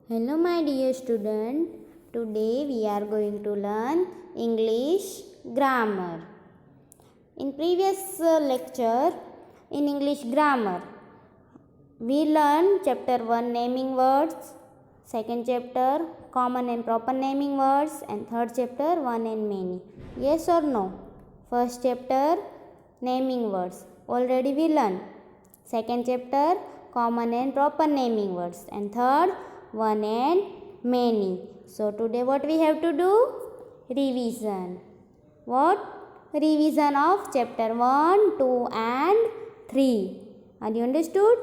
Hello, my dear student. Today we are going to learn English grammar. In previous lecture in English grammar, we learned chapter 1 naming words, second chapter common and proper naming words, and third chapter one and many. Yes or no? First chapter naming words already we learned. Second chapter common and proper naming words, and third one and many. So today what we have to do? Revision. What? Revision of chapter 1, 2 and 3. Are you understood?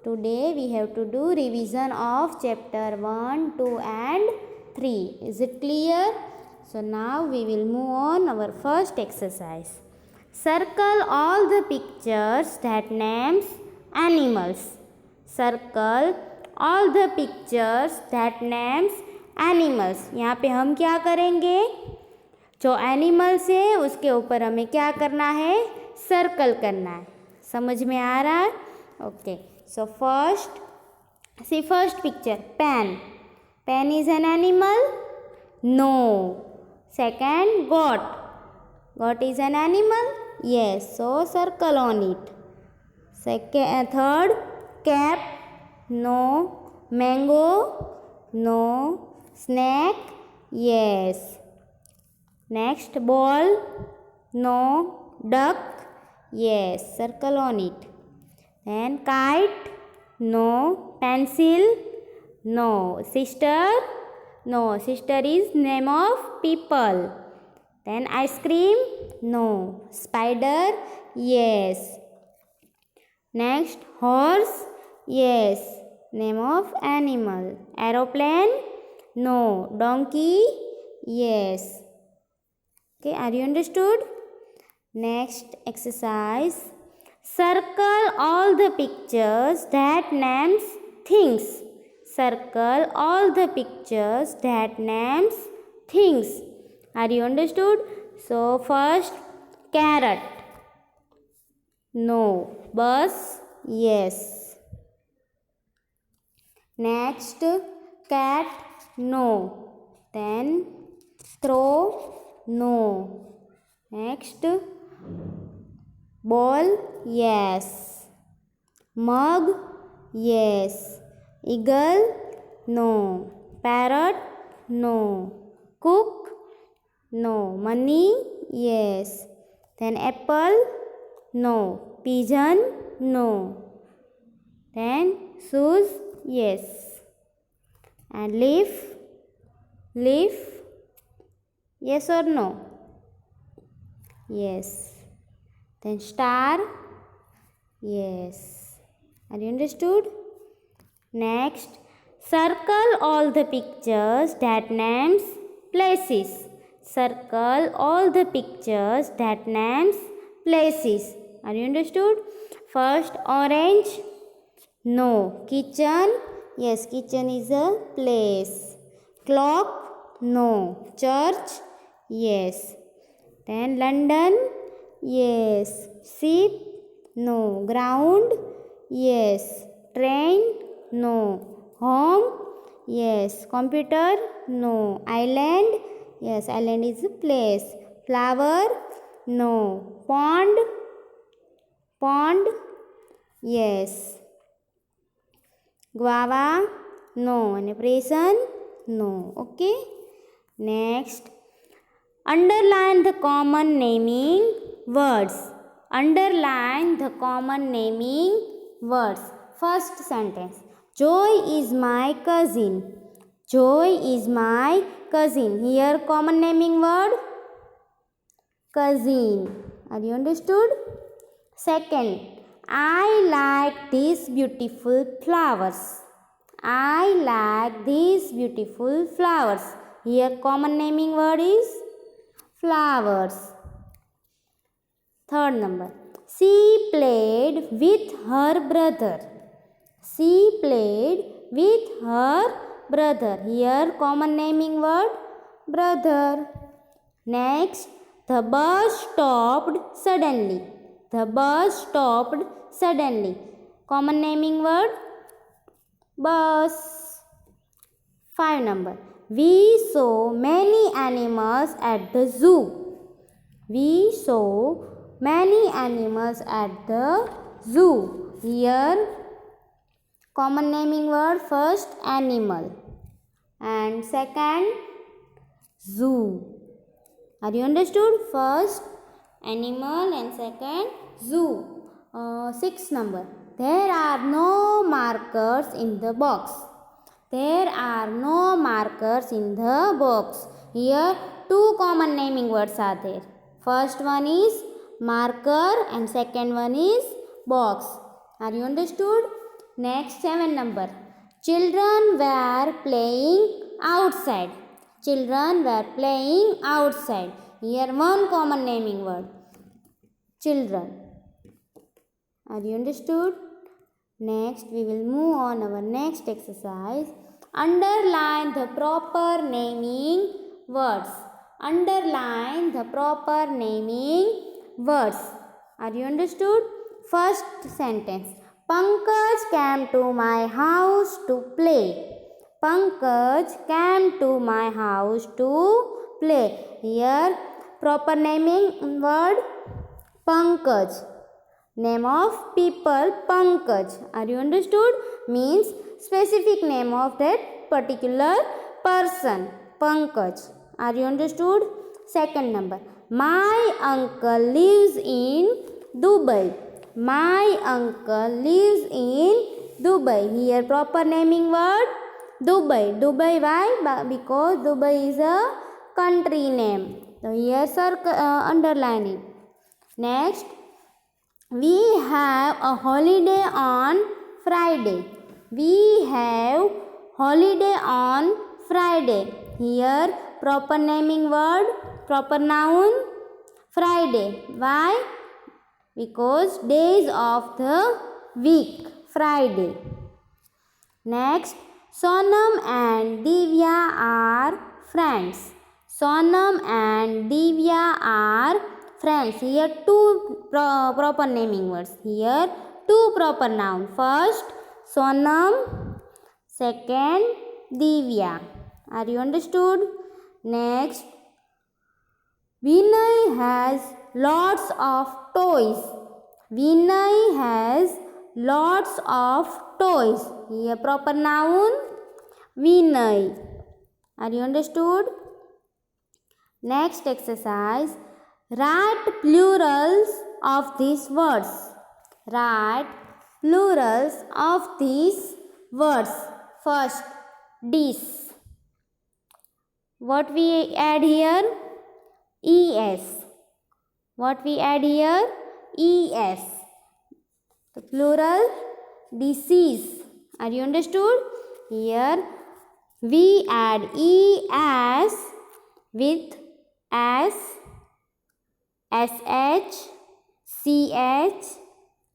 Today we have to do revision of chapter 1, 2 and 3. Is it clear? So now we will move on our first exercise. Circle all the pictures that names animals. Circle all the pictures that names animals. यहाँ पे हम क्या करेंगे? जो animals है उसके ऊपर हमें क्या करना है? सर्कल करना है. समझ में आ रहा है? Okay. So first picture pen. Pen is an animal? No. Second goat. Goat is an animal? Yes. So circle on it. Third cap. No. Mango? No. Snack? Yes. Next ball? No. Duck? Yes. Circle on it. Then kite? No. Pencil? No. Sister? No. Sister is name of people. Then ice cream? No. Spider? Yes. Next horse? Yes. Name of animal. Aeroplane? No. Donkey? Yes. Okay, are you understood? Next exercise. Circle all the pictures that names things. Circle all the pictures that names things. Are you understood? So first carrot. No. Bus? Yes. Next cat? No. Then throw? No. Next ball? Yes. Mug? Yes. Eagle? No. Parrot? No. Cook? No. Money? Yes. Then apple? No. Pigeon? No. Then shoes? Yes. And leaf? Leaf? Yes or no? Yes. Then star? Yes. Are you understood? Next, circle all the pictures that names places. Circle all the pictures that names places. Are you understood? First, orange? No. Kitchen? Yes, kitchen is a place. Clock? No. Church? Yes. Then London? Yes. Sheep? No. Ground? Yes. Train? No. Home? Yes. Computer? No. Island? Yes, island is a place. Flower? No. Pond? Pond? Yes. Guava? No. And prison? No. Okay. Next, underline the common naming words. Underline the common naming words. First sentence. Joy is my cousin. Joy is my cousin. Here common naming word cousin. Are you understood? Second, I like these beautiful flowers. I like these beautiful flowers. Here common naming word is flowers. Third number. She played with her brother. She played with her brother. Here common naming word brother. Next, the bus stopped suddenly. The bus stopped suddenly. Common naming word bus. 5 number. We saw many animals at the zoo. We saw many animals at the zoo. Here common naming word, first animal and second zoo. Are you understood? First animal and second zoo. 6 number. There are no markers in the box. There are no markers in the box. Here two common naming words are there. First one is marker and second one is box. Are you understood? Next 7 number. Children were playing outside. Children were playing outside. Here one common naming word. Children. Are you understood? Next we will move on our next exercise. Underline the proper naming words. Underline the proper naming words. Are you understood? First sentence. Pankaj came to my house to play. Pankaj came to my house to play. Here proper naming word Pankaj. Name of people Pankaj. Are you understood? Means specific name of that particular person. Pankaj. Are you understood? Second number. My uncle lives in Dubai. My uncle lives in Dubai. Here proper naming word Dubai. Dubai why? Because Dubai is a country name. So here underline it. Next. We have a holiday on Friday. We have holiday on Friday. Here proper naming word, proper noun Friday. Why? Because days of the week, Friday. Next, Sonam and Divya are friends. Sonam and Divya are friends. Here two proper naming words. Here two proper noun. First Sonam, second Divya. Are you understood? Next, Vinay has lots of toys. Vinay has lots of toys. Here proper noun Vinay. Are you understood? Next exercise. Write plurals of these words. Write plurals of these words. First, this. What we add here? Es. What we add here? Es. The plural, disease. Are you understood? Here, we add es with s, sh, ch,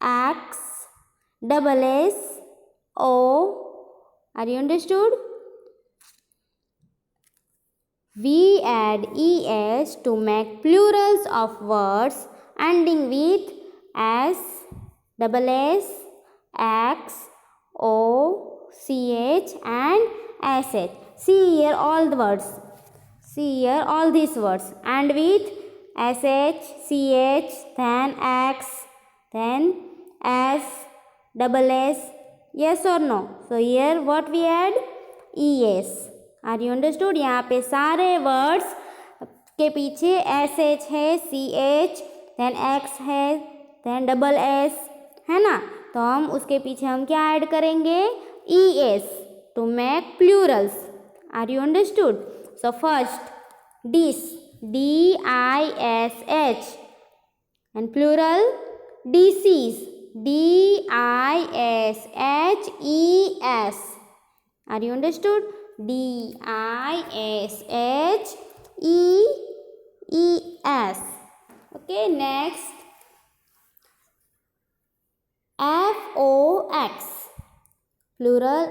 x, double s, o. Are you understood? We add es to make plurals of words ending with s, double s, x, o, ch and sh. See here all the words. See here all these words. And with sh, ch, then x, then s, double s. Yes or no? So here what we add? es. Are you understood? यहाँ पे सारे words के पीछे S H है, C H, then X है, then double S है ना, तो हम उसके पीछे हम क्या ऐड करेंगे? E S to make plurals. Are you understood? So first dish, D I S H, and plural dishes, D I S H E S. Are you understood? dish ees. Okay, next fox, plural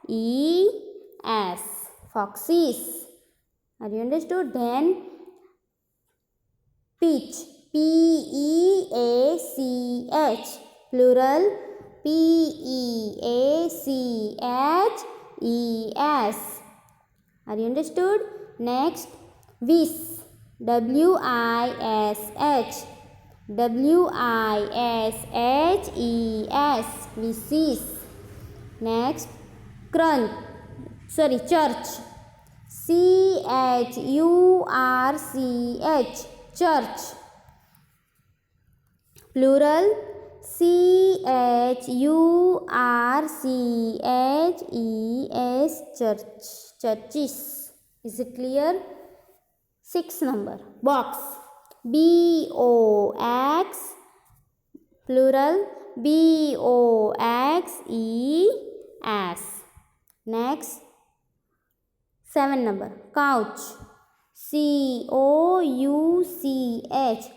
foxes, foxes. Are you understood? Then peach, peach, plural P-E-A-C-H-E-S. Are you understood? Next, wish. W-I-S-H. W-I-S-H-E-S. Wishes. Next, church. C-H-U-R-C-H. Church. Plural, C-H-U-R-C-H-E-S. Church. Churches. Is it clear? 6 number. Box. B-O-X. Plural, B-O-X-E-S. Next, 7 number. Couch. C-O-U-C-H.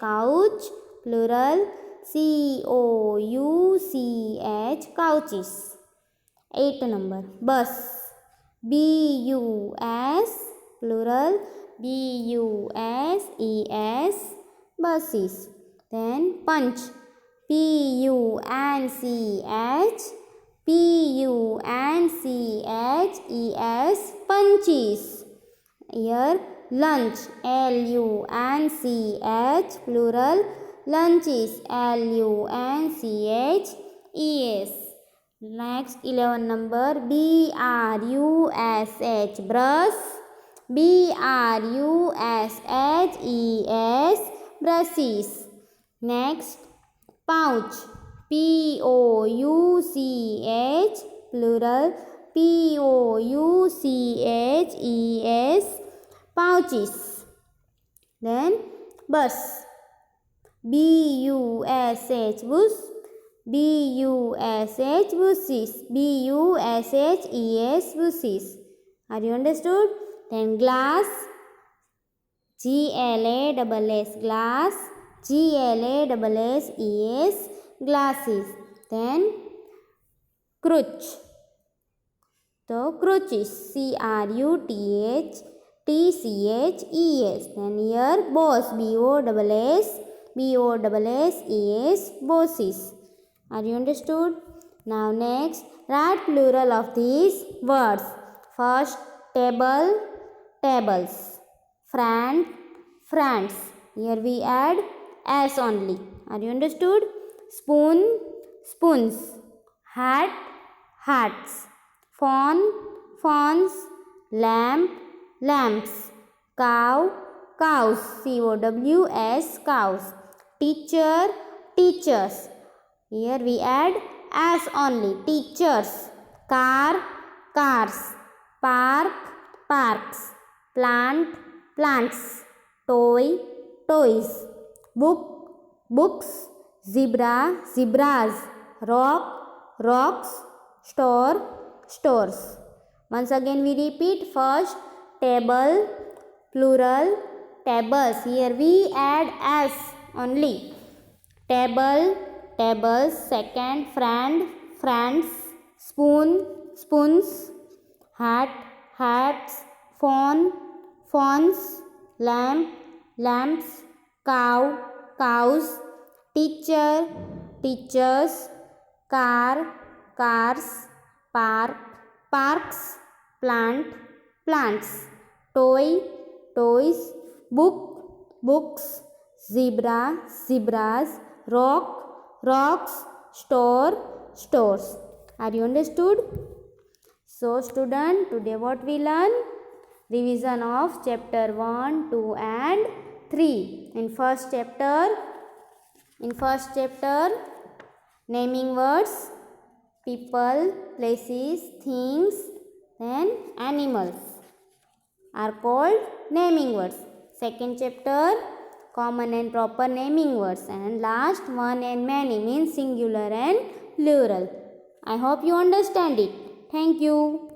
Couch. Plural, C-O-U-C-H. Couches. 8 number. Bus. B-U-S. Plural, B-U-S-E-S. Buses. Then punch. P-U-N-C-H. P-U-N-C-H-E-S. Punches. Here, lunch. L-U-N-C-H. Plural, lunches. L-U-N-C-H-E-S. Next, 11 number. B-R-U-S-H. Brush. B-R-U-S-H-E-S. Brushes. Next, pouch. P-O-U-C-H. Plural, P-O-U-C-H-E-S. Pouches. Then, bus. B-U-S-H. Bus. B-U-S-H. Buses. B-U-S-H-E-S. Buses. Are you understood? Then glass. G-L-A-S-S. Glass. G-L-A-S-S-E-S. Glasses. Then crutch. So crutches. C-R-U-T-H-T-C-H-E-S. Then here boss. B-O-S-S. B-O-S-S-E-S. Bosses. Are you understood? Now next, write plural of these words. First, table. Tables. Friend. Friends. Here we add as only. Are you understood? Spoon. Spoons. Hat. Hats. Phone. Phones. Lamp. Lamps. Cow. Cows. C-O-W-S. Cows. Teacher. Teachers. Here we add as only. Teachers. Car. Cars. Park. Parks. Plant. Plants. Toy. Toys. Book. Books. Zebra. Zebras. Rock. Rocks. Store. Stores. Once again we repeat. First, table. Plural, tables. Here we add as only. Table. Tables. Second, friend. Friends. Spoon. Spoons. Hat. Hats. Phone. Phones. Lamp. Lamps. Cow. Cows. Teacher. Teachers. Car. Cars. Park. Parks. Plant. Plants. Toy. Toys. Book. Books. Zebra. Zebras. Rock. Rocks. Store. Stores. Are you understood? So student, today what we learn? Revision of chapter 1, 2 and 3. In first chapter, naming words, people, places, things, then animals are called naming words. Second chapter, common and proper naming words. And last, one and many means singular and plural. I hope you understand it. Thank you.